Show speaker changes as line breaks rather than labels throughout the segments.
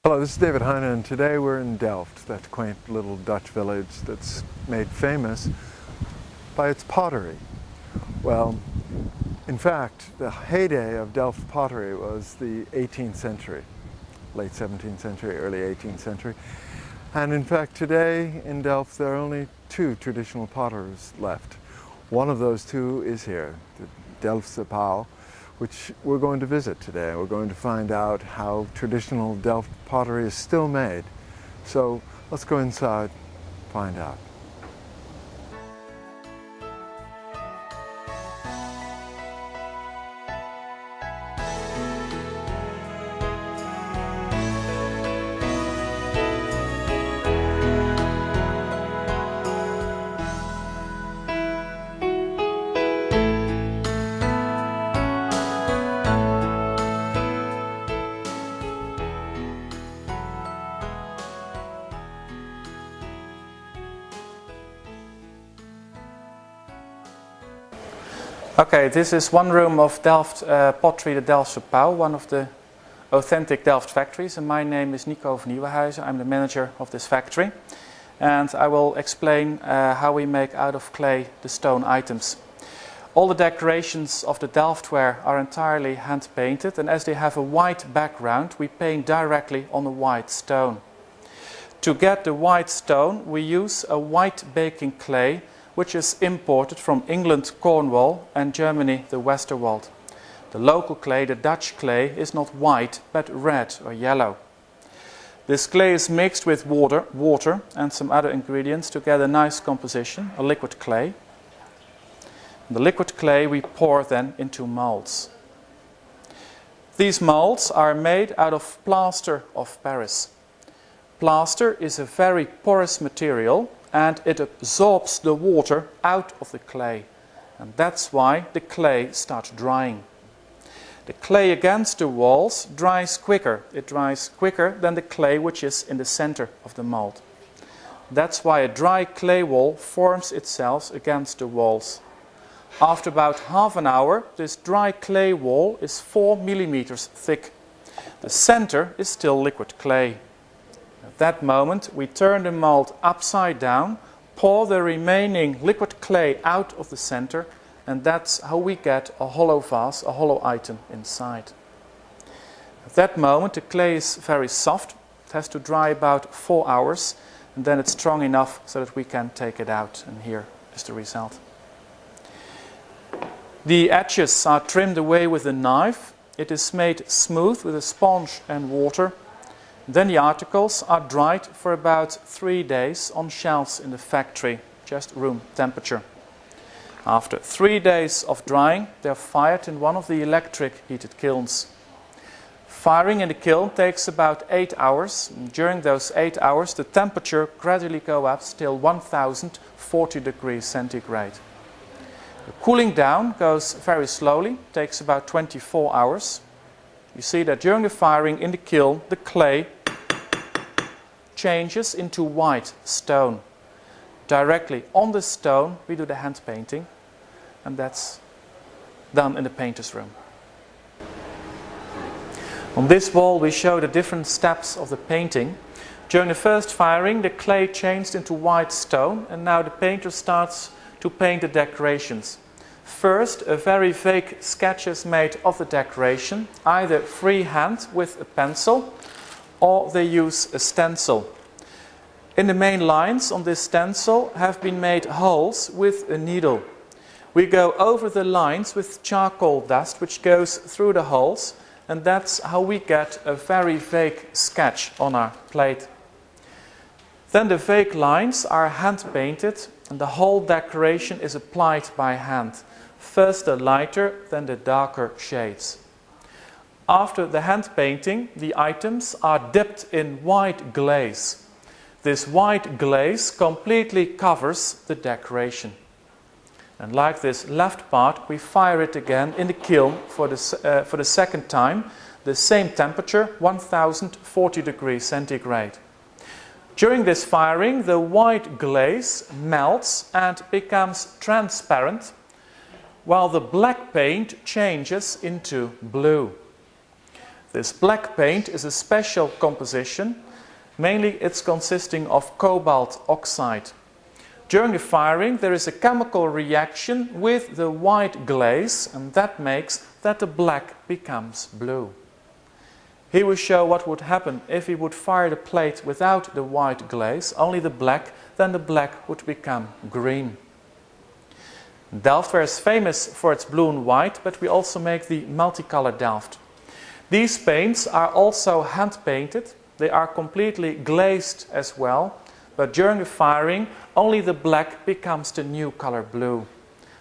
Hello, this is David Heine, and today we're in Delft, that quaint little Dutch village that's made famous by its pottery. Well, in fact, the heyday of Delft pottery was the 18th century, late 17th century, early 18th century. And in fact, today in Delft there are only two traditional potters left. One of those two is here, the Delftse Pauw, which we're going to visit today. We're going to find out how traditional Delft pottery is still made. So let's go inside, find out.
Okay, this is one room of Delft pottery, the Delftse Pauw, one of the authentic Delft factories. And my name is Nico van Nieuwenhuijzen. I'm the manager of this factory. And I will explain how we make out of clay the stone items. All the decorations of the Delftware are entirely hand painted, and as they have a white background, we paint directly on the white stone. To get the white stone, we use a white baking clay which is imported from England, Cornwall, and Germany, the Westerwald. The local clay, the Dutch clay, is not white, but red or yellow. This clay is mixed with water and some other ingredients to get a nice composition, a liquid clay. The liquid clay we pour then into molds. These molds are made out of plaster of Paris. Plaster is a very porous material, and it absorbs the water out of the clay, and that's why the clay starts drying. The clay against the walls dries quicker. It dries quicker than the clay which is in the center of the mold. That's why a dry clay wall forms itself against the walls. After about half an hour, this dry clay wall is 4 millimeters thick. The center is still liquid clay. At that moment, we turn the mold upside down, pour the remaining liquid clay out of the center, and that's how we get a hollow vase, a hollow item inside. At that moment, the clay is very soft. It has to dry about 4 hours, and then it's strong enough so that we can take it out, and here is the result. The edges are trimmed away with a knife. It is made smooth with a sponge and water. Then the articles are dried for about 3 days on shelves in the factory, just room temperature. After 3 days of drying, they are fired in one of the electric heated kilns. Firing in the kiln takes about 8 hours. During those 8 hours, the temperature gradually goes up till 1040 degrees centigrade. The cooling down goes very slowly, takes about 24 hours. You see that during the firing in the kiln, the clay changes into white stone. Directly on the stone we do the hand painting, and that's done in the painter's room. On this wall we show the different steps of the painting. During the first firing the clay changed into white stone, and now the painter starts to paint the decorations. First, a very vague sketch is made of the decoration, either freehand with a pencil, or they use a stencil. In the main lines on this stencil have been made holes with a needle. We go over the lines with charcoal dust which goes through the holes, and that's how we get a very vague sketch on our plate. Then the vague lines are hand painted, and the whole decoration is applied by hand. First the lighter, then the darker shades. After the hand painting, the items are dipped in white glaze. This white glaze completely covers the decoration. And like this left part, we fire it again in the kiln for the second time, the same temperature, 1040 degrees centigrade. During this firing, the white glaze melts and becomes transparent, while the black paint changes into blue. This black paint is a special composition. Mainly it's consisting of cobalt oxide. During the firing there is a chemical reaction with the white glaze, and that makes that the black becomes blue. Here we show what would happen if we would fire the plate without the white glaze, only the black, then the black would become green. Delftware is famous for its blue and white, but we also make the multicolor Delft. These paints are also hand painted. They are completely glazed as well, but during the firing only the black becomes the new color blue.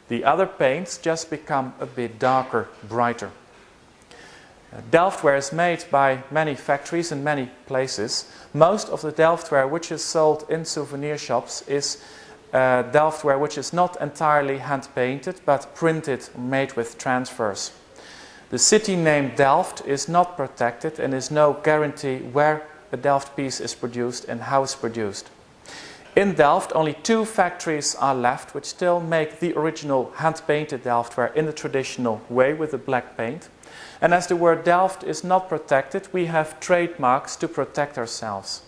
The other paints just become a bit darker, brighter. Delftware is made by many factories in many places. Most of the Delftware which is sold in souvenir shops is Delftware which is not entirely hand painted but printed, made with transfers. The city name Delft is not protected and is no guarantee where a Delft piece is produced and how it's produced. In Delft only 2 factories are left which still make the original hand-painted Delftware in the traditional way with the black paint. And as the word Delft is not protected, we have trademarks to protect ourselves.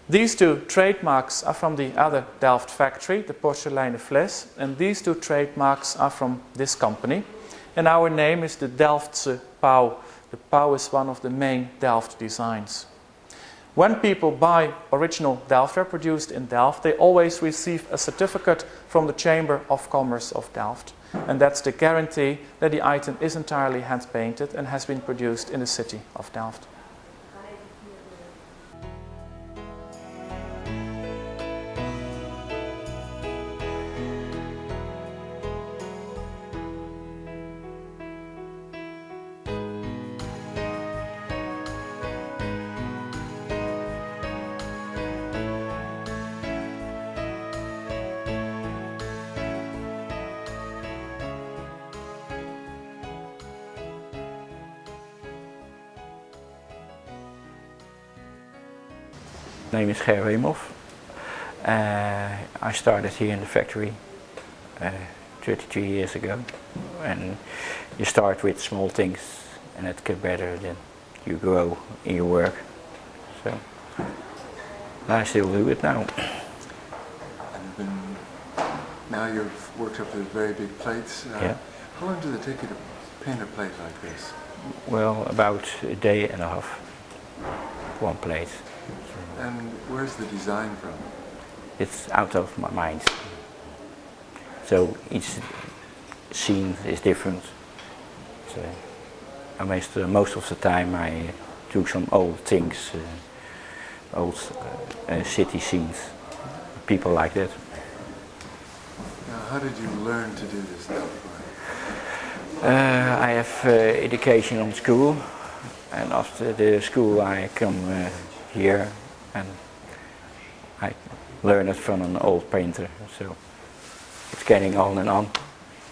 These 2 trademarks are from the other Delft factory, the Porseleinen Fles, and these 2 trademarks are from this company. And our name is the Delftse Pauw. The Pauw is one of the main Delft designs. When people buy original Delftware produced in Delft, they always receive a certificate from the Chamber of Commerce of Delft. And that's the guarantee that the item is entirely hand-painted and has been produced in the city of Delft.
My name is Ger Weemhoff. I started here in the factory 33 years ago, and you start with small things and it gets better, then you grow in your work. So I still do it now.
And now you've worked up to very big plates.
Yeah.
How long does it take you to paint a plate like this?
Well, about a day and a half, one plate.
And where's the design from?
It's out of my mind. So each scene is different. So most of the time I do some old things, old city scenes, people like that.
Now, how did you learn to do this stuff?
I have education on school, and after the school I come here and I learn it from an old painter, so it's getting on and on.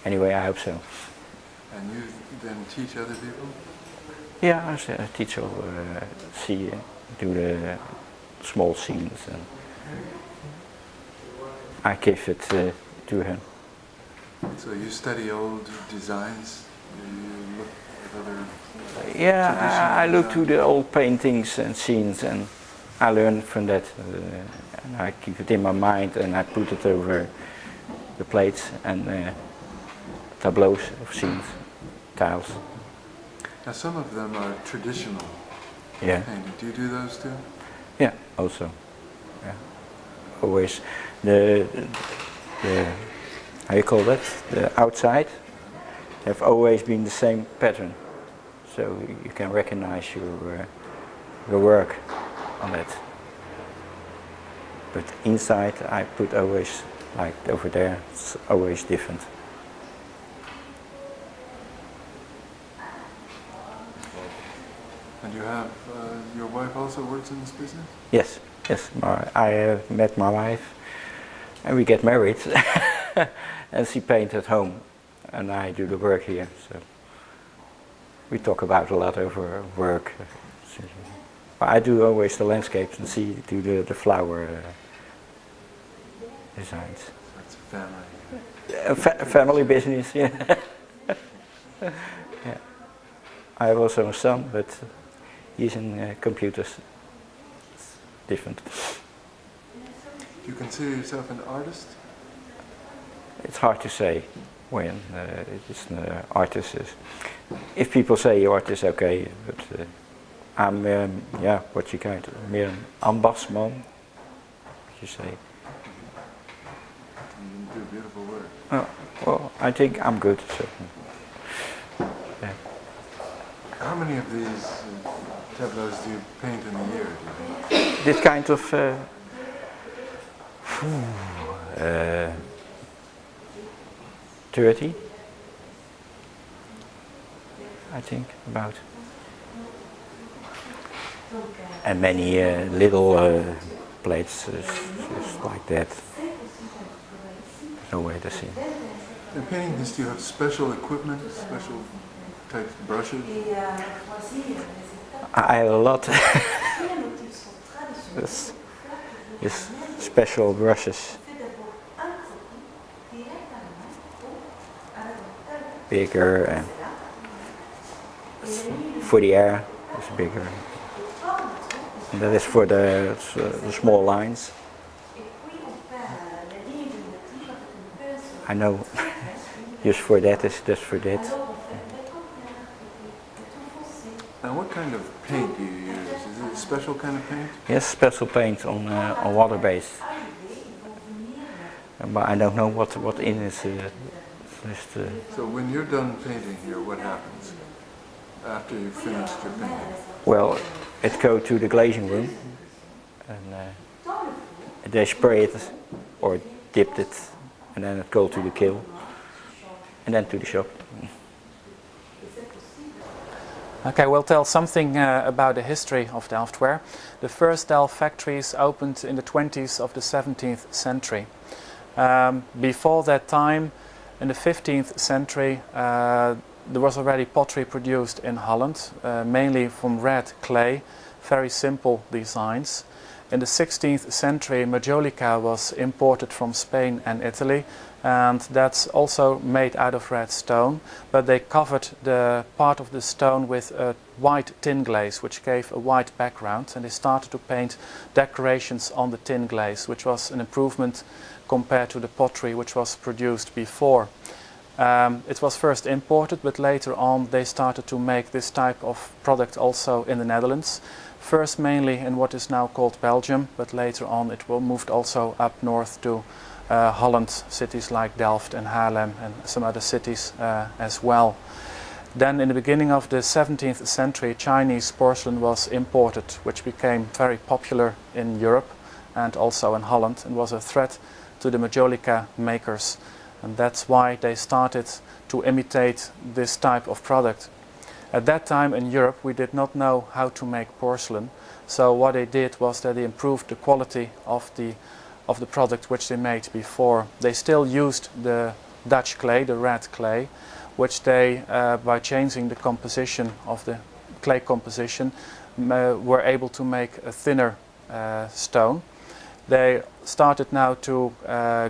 Anyway, I hope so.
And you then teach other people?
Yeah, I teach do the small scenes, and I give it to him.
So you study old designs? You look at other
Yeah, I look to the old paintings and scenes, and I learn from that. And I keep it in my mind, and I put it over the plates and tableaus of scenes, tiles.
Now some of them are traditional painting. Do you do those too?
Yeah, also. Yeah. Always the how you call that? The outside have always been the same pattern, so you can recognize your work on that. But inside I put always, like over there, it's always different.
And you have, your wife also works in this business?
Yes, yes. I met my wife and we get married and she paints at home and I do the work here. So we talk about a lot over work. I do always the landscapes and she do the flower designs.
So it's a family.
Family business, yeah. Yeah. I have also a son, but he's in computers. It's different.
Do you consider yourself an artist?
It's hard to say when it's an artist. If people say you're artist, okay, but I'm, yeah, what you kind of, meer een ambachtsman, what you say.
You do beautiful work.
Oh, well, I think I'm good. So. Yeah.
How many of these tableaus do you paint in a year, do you think?
This kind of 30, I think, about. And many little plates just like that. No way to see.
In painting this, do you have special equipment, special type of brushes?
I have a lot. Yes, special brushes. Bigger and for the air it's bigger. And that is for the small lines. I know, just for that is just for that.
Now what kind of paint do you use? Is it a special kind of paint?
Yes, special paint on water base. But I don't know what in is.
So when you're done painting here, what happens after you've finished your painting?
Well, it goes to the glazing room and they spray it or dip it, and then it goes to the kiln and then to the shop.
Okay, we'll tell something about the history of Delftware. The first Delft factories opened in the 20s of the 17th century. Before that time, in the 15th century, there was already pottery produced in Holland, mainly from red clay, very simple designs. In the 16th century, majolica was imported from Spain and Italy, and that's also made out of red stone, but they covered the part of the stone with a white tin glaze, which gave a white background, and they started to paint decorations on the tin glaze, which was an improvement compared to the pottery which was produced before. It was first imported, but later on they started to make this type of product also in the Netherlands. First mainly in what is now called Belgium, but later on it moved also up north to Holland, cities like Delft and Haarlem and some other cities as well. Then in the beginning of the 17th century, Chinese porcelain was imported, which became very popular in Europe and also in Holland, and was a threat to the majolica makers. And that's why they started to imitate this type of product. At that time in Europe we did not know how to make porcelain, so what they did was that they improved the quality of the product which they made before. They still used the Dutch clay, the red clay, which they, by changing the composition of the clay composition, were able to make a thinner stone. They started now to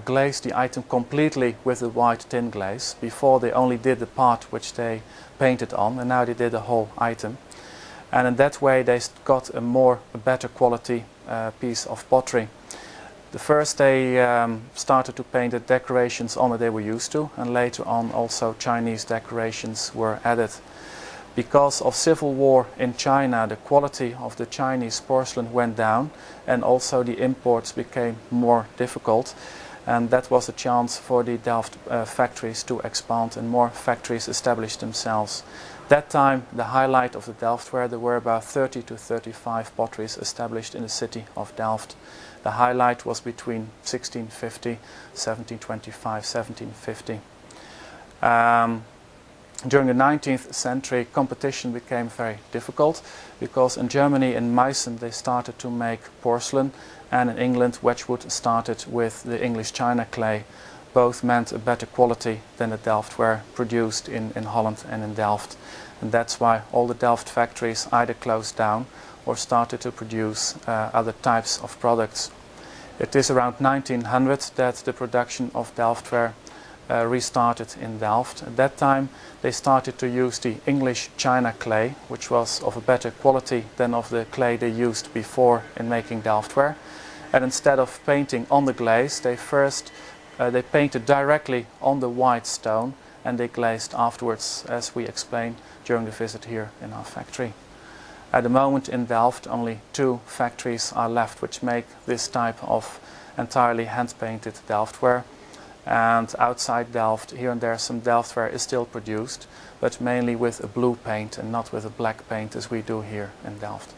glaze the item completely with a white tin glaze. Before they only did the part which they painted on, and now they did the whole item. And in that way they got a better quality piece of pottery. The first they started to paint the decorations on that they were used to, and later on also Chinese decorations were added. Because of civil war in China, the quality of the Chinese porcelain went down, and also the imports became more difficult, and that was a chance for the Delft factories to expand, and more factories established themselves. That time, the highlight of the Delftware, there were about 30 to 35 potteries established in the city of Delft. The highlight was between 1650, 1725, 1750. During the 19th century, competition became very difficult, because in Germany, in Meissen, they started to make porcelain, and in England, Wedgwood started with the English China clay. Both meant a better quality than the Delftware produced in Holland and in Delft. And that's why all the Delft factories either closed down or started to produce other types of products. It is around 1900 that the production of Delftware restarted in Delft. At that time they started to use the English China clay, which was of a better quality than of the clay they used before in making Delftware. And instead of painting on the glaze, they painted directly on the white stone and they glazed afterwards, as we explained during the visit here in our factory. At the moment in Delft only 2 factories are left which make this type of entirely hand-painted Delftware. And outside Delft, here and there some Delftware is still produced, but mainly with a blue paint and not with a black paint as we do here in Delft.